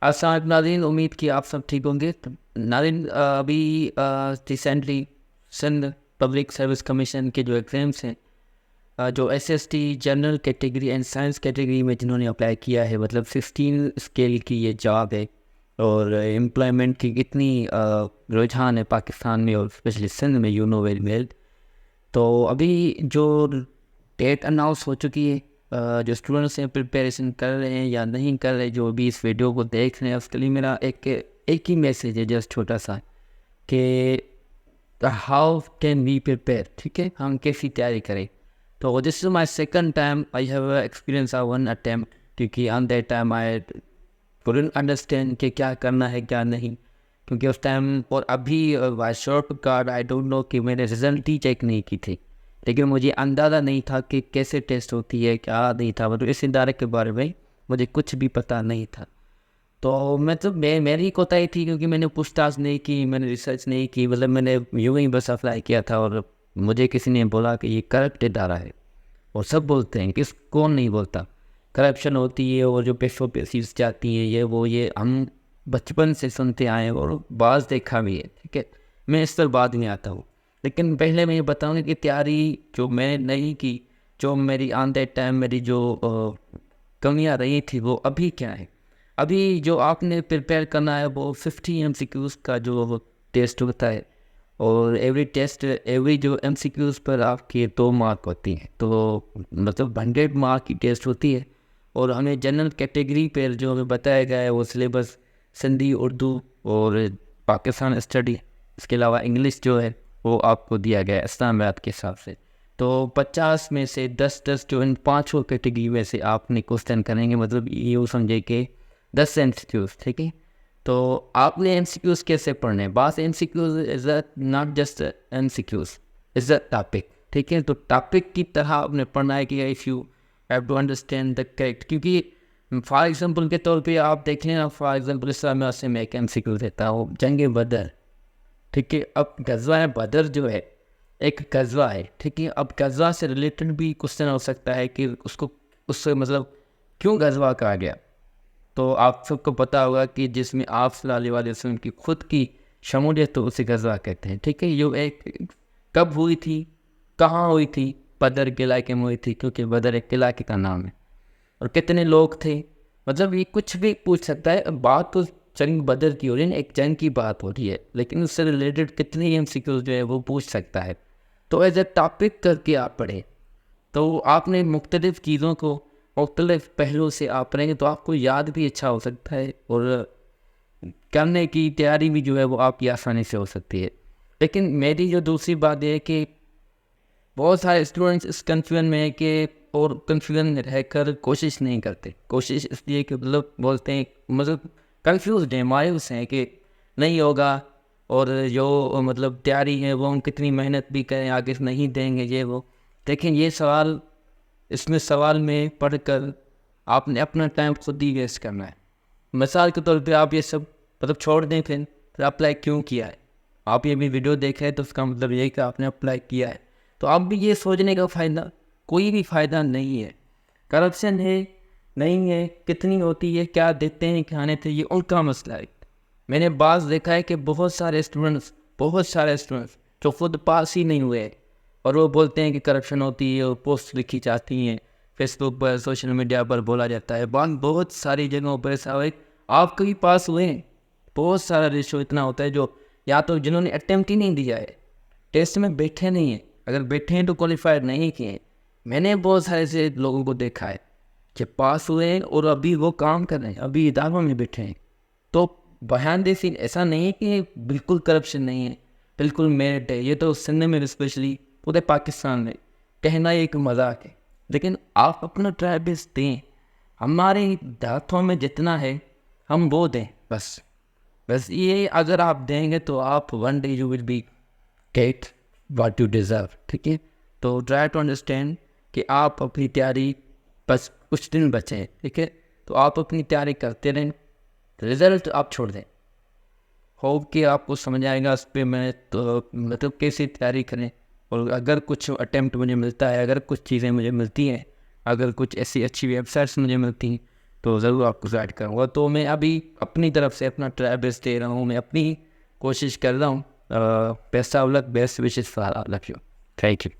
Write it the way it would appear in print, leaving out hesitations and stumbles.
अस्सलाम नाज़रीन, उम्मीद कि आप सब ठीक होंगे। तो नाज़रीन, अभी recently Sindh public service commission के जो एग्ज़ाम्स हैं, जो SST general category and science category में जिन्होंने अप्लाई किया है, मतलब 16 स्केल की ये जॉब है। और एम्प्लॉयमेंट की कितनी रुझान है पाकिस्तान में और स्पेशली सिंध में, यू नो वेरी वेल। तो अभी जो डेट अनाउंस हो चुकी है, जो स्टूडेंट्स हैं प्रिपरेशन कर रहे हैं या नहीं कर रहे, जो भी इस वीडियो को देख रहे हैं, उसके लिए मेरा एक ही मैसेज है, जस्ट छोटा सा, कि हाउ कैन वी प्रिपेयर। ठीक है, हम कैसी तैयारी करें। तो this is my second time I have experience of one attempt, क्योंकि on that time I couldn't understand कि क्या करना है क्या नहीं, क्योंकि उस टाइम और अभी by short card I don't know कि मैंने रिजल्ट ही चेक नहीं की थी, लेकिन मुझे अंदाज़ा नहीं था कि कैसे टेस्ट होती है, क्या नहीं था, मतलब इस इदारे के बारे में मुझे कुछ भी पता नहीं था। तो मेरी कोताही थी, क्योंकि मैंने पूछताछ नहीं की, मैंने रिसर्च नहीं की, मतलब मैंने यूँ ही बस अप्लाई किया था। और मुझे किसी ने बोला कि ये करप्ट इदारा है, और सब बोलते हैं, किस कौन नहीं बोलता करप्शन होती है और जो पैसों पे सीट्स जाती हैं, ये हम बचपन से सुनते आए हैं और बाज देखा भी है। ठीक है, मैं इस पर बाद में आता हूँ, लेकिन पहले मैं ये बताऊँगा कि तैयारी जो मैंने नहीं की, जो मेरी ऑन दैट टाइम मेरी जो कमियाँ रही थी, वो अभी क्या है। अभी जो आपने प्रिपेयर करना है वो 50 MCQs का जो टेस्ट होता है, और एवरी जो MCQs पर आपके 2 मार्क होती हैं, तो मतलब 100 मार्क की टेस्ट होती है। और हमें जनरल कैटेगरी पर जो हमें बताया गया है वो सिलेबस सिंधी, उर्दू और पाकिस्तान स्टडी, इसके अलावा इंग्लिश जो है वो आपको दिया गया है इस्लामाबाद के हिसाब से। तो 50 में से 10-10 जो इन पाँचों कैटेगरी में से आपने क्वेश्चन करेंगे, मतलब ये समझे कि 10 MCQs। ठीक है, तो आपने MCQs कैसे पढ़ने हैं। बात MCQs is not just MCQs, is a topic. ठीक है, तो टॉपिक की तरह आपने पढ़ना है कि if you have to understand the correct, क्योंकि फॉर एग्जांपल के तौर पे आप देख लें ना, फॉर एग्जांपल इस समय से मैं एक MCQ देता हूँ, जंग बदर। ठीक है, अब गजवा बदर जो है एक गजवा है। ठीक है, अब गजवा से रिलेटेड भी क्वेश्चन हो सकता है कि उसको उससे मतलब क्यों गजवा कहा गया। तो आप सबको पता होगा कि जिसमें आप सल्लल्लाहु अलैहि वसल्लम की खुद की शमूलियत, तो उसे गजवा कहते हैं। ठीक है, ये एक कब हुई थी, कहाँ हुई थी, बदर के इलाके में हुई थी, क्योंकि बदर एक इलाके का नाम है। और कितने लोग थे, मतलब ये कुछ भी पूछ सकता है। अब बात तो जंग बदर की हो रही है ना, एक जंग की बात हो रही है, लेकिन उससे रिलेटेड कितने MCQs जो है वो पूछ सकता है। तो एज ए टॉपिक करके आप पढ़ें, तो आपने मुख्तलिफ़ चीज़ों को मुख्तलिफ़ पहलू से आप पढ़ेंगे तो आपको याद भी अच्छा हो सकता है, और करने की तैयारी भी जो है वो आपकी आसानी से हो सकती है। लेकिन मेरी जो दूसरी बात यह है कि बहुत सारे स्टूडेंट्स इस कन्फ्यूजन में है कि, और कन्फ्यूजन में रहकर कोशिश नहीं करते। कोशिश इसलिए कि मतलब बोलते हैं, मतलब कंफ्यूज हैं, मायूस हैं कि नहीं होगा, और जो मतलब तैयारी है वो हम कितनी मेहनत भी करें आगे से नहीं देंगे, ये वो। देखें, ये सवाल, इसमें सवाल में पढ़कर आपने अपना टाइम खुद ही वेस्ट करना है। मिसाल के तौर पे आप ये सब मतलब छोड़ दें, फिर अप्लाई क्यों किया है। आप ये भी वीडियो देख रहे हैं तो उसका मतलब ये है कि आपने अप्लाई किया है, तो आप भी ये सोचने का फ़ायदा, कोई भी फ़ायदा नहीं है। करप्शन है नहीं है, कितनी होती है, क्या देते हैं खाने थे, ये उनका मसला है। मैंने बाज़ देखा है कि बहुत सारे स्टूडेंट्स जो खुद पास ही नहीं हुए, और वो बोलते हैं कि करप्शन होती है, और पोस्ट लिखी जाती हैं फेसबुक पर, सोशल मीडिया पर बोला जाता है। बहुत सारी जगहों पर ऐसा हुआ, आप कभी पास हुए हैं। बहुत सारा रेशो इतना होता है जो, या तो जिन्होंने अटेम्प्ट ही नहीं दिया है, टेस्ट में बैठे नहीं हैं, अगर बैठे हैं तो क्वालिफाइड नहीं किए हैं। मैंने बहुत सारे ऐसे लोगों को देखा है कि पास हुए हैं और अभी वो काम कर रहे हैं, अभी इदारों में बैठे हैं। तो बयान दे सीन ऐसा नहीं है कि बिल्कुल करप्शन नहीं है, बिल्कुल मेरिट है। ये तो सिंध में स्पेशली, पूरे पाकिस्तान में कहना एक मजाक है, लेकिन आप अपना ट्राई बेस्ट दें। हमारे हाथों में जितना है हम वो दें, बस ये अगर आप देंगे तो आप one day you will be get what you deserve. ठीक है, तो ट्राई टू अंडरस्टैंड कि आप अपनी तैयारी, बस कुछ दिन बचे हैं। ठीक है, तो आप अपनी तैयारी करते रहें, रिज़ल्ट आप छोड़ दें। होप कि आपको समझ आएगा उस पर मैं तो मतलब कैसे तैयारी करें। और अगर कुछ अटेम्प्ट मुझे मिलता है, अगर कुछ चीज़ें मुझे मिलती हैं, अगर कुछ ऐसी अच्छी वेबसाइट्स मुझे मिलती हैं, तो ज़रूर आपको गाइड करूँगा। तो मैं अभी अपनी तरफ से अपना ट्राई बेस्ट दे रहा हूँ, मैं अपनी कोशिश कर रहा हूँ। Best of luck, best wishes for all of you. Thank you.